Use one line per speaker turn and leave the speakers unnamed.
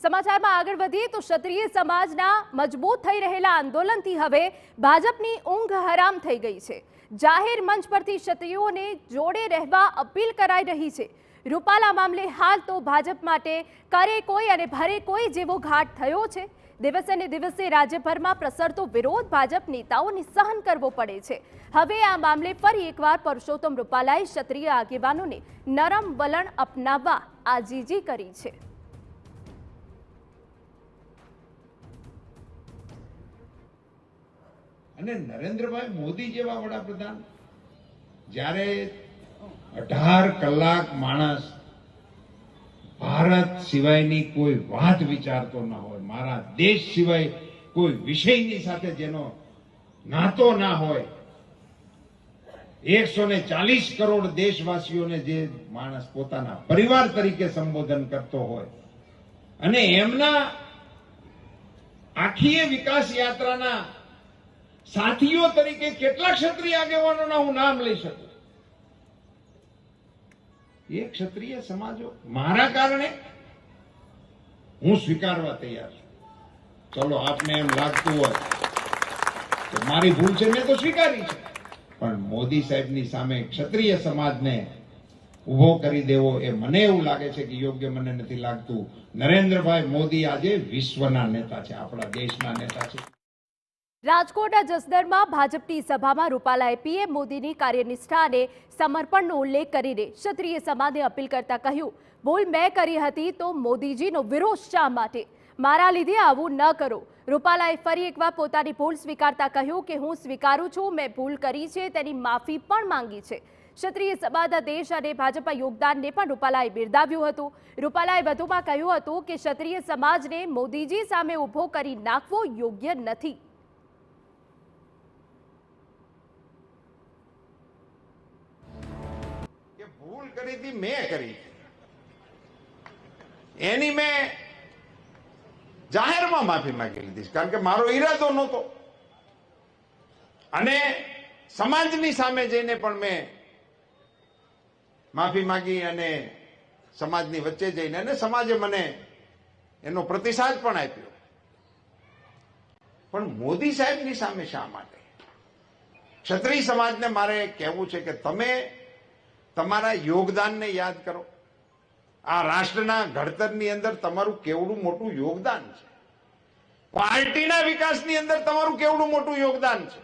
સમાચારમાં આગળ વધીએ તો ક્ષત્રિય સમાજના મજબૂત થઈ રહેલા આંદોલનથી હવે ભાજપની ઊંઘ હરામ થઈ ગઈ છે। જાહેર મંચ પરથી ક્ષત્રિયોને જોડે રહેવા અપીલ કરાઈ રહી છે। રૂપાલા મામલે હાલ તો ભાજપ માટે કરે કોઈ અને ભરે કોઈ જેવો ઘાટ થયો છે। દિવસે ને દિવસે રાજ્યભરમાં પ્રસરતો વિરોધ ભાજપ નેતાઓને સહન કરવો પડે છે। હવે આ મામલે ફરી એકવાર પરસોત્તમ રૂપાલાએ ક્ષત્રિય આગેવાનોને નરમ વલણ અપનાવવા આજીજી કરી છે।
અને નરેન્દ્રભાઈ મોદી જેવા વડાપ્રધાન જ્યારે 18 કલાક માણસ ભારત સિવાયની કોઈ વાત વિચારતો ન હોય, મારા દેશ સિવાય કોઈ વિષયની સાથે જેનો નાતો ના હોય, 140 કરોડ દેશવાસીઓને જે માણસ પોતાના પરિવાર તરીકે સંબોધન કરતો હોય અને એમના આખી વિકાસ યાત્રાના સાથીઓ તરીકે કેટલા ક્ષત્રિય આગેવાનોના હું નામ લઈ શકું। એ ક્ષત્રિય સમાજો મારા કારણે હું સ્વીકારવા તૈયાર છું। ચલો આપને એમ લાગતું હોય કે મારી ભૂલ છે, મેં તો સ્વીકારી છે, પણ મોદી સાહેબની સામે ક્ષત્રિય સમાજને ઉભો કરી દેવો એ મને એવું લાગે છે કે યોગ્ય મને નથી લાગતું। નરેન્દ્રભાઈ મોદી આજે વિશ્વના નેતા છે, આપણા દેશના નેતા છે।
રાજકોટના જસદણમાં ભાજપની સભામાં રૂપાલાએ પીએમ મોદીની કાર્યનિષ્ઠા અને સમર્પણનો ઉલ્લેખ કરીને ક્ષત્રિય સમાજને અપીલ કરતા કહ્યું, ભૂલ મેં કરી હતી તો મોદીજીનો વિરોધ શા માટે? મારા લીધે આવું ન કરો। રૂપાલાએ ફરી એકવાર પોતાની ભૂલ સ્વીકારતા કહ્યું કે હું સ્વીકારું છું, મેં ભૂલ કરી છે, તેની માફી પણ માંગી છે। ક્ષત્રિય સમાજના દેશ અને ભાજપા યોગદાનને પણ રૂપાલાએ બિરદાવ્યું હતું। રૂપાલાએ વધુમાં કહ્યું હતું કે ક્ષત્રિય સમાજને મોદીજી સામે ઊભો કરી નાખવો યોગ્ય નથી।
ભૂલ કરી હતી, મેં કરી, એની મેં જાહેરમાં માફી માંગી લીધી, કારણ કે મારો ઈરાદો નહોતો અને સમાજની સામે જઈને પણ મેં માફી માંગી અને સમાજની વચ્ચે જઈને અને સમાજે મને એનો પ્રતિસાદ પણ આપ્યો। પણ મોદી સાહેબની સામે શા માટે? ક્ષત્રિય સમાજને મારે કહેવું છે કે તમે તમારા યોગદાનને યાદ કરો। આ રાષ્ટ્રના ઘડતરની અંદર તમારું કેવડું મોટું યોગદાન છે, પાર્ટીના વિકાસની અંદર તમારું કેવડું મોટું યોગદાન છે।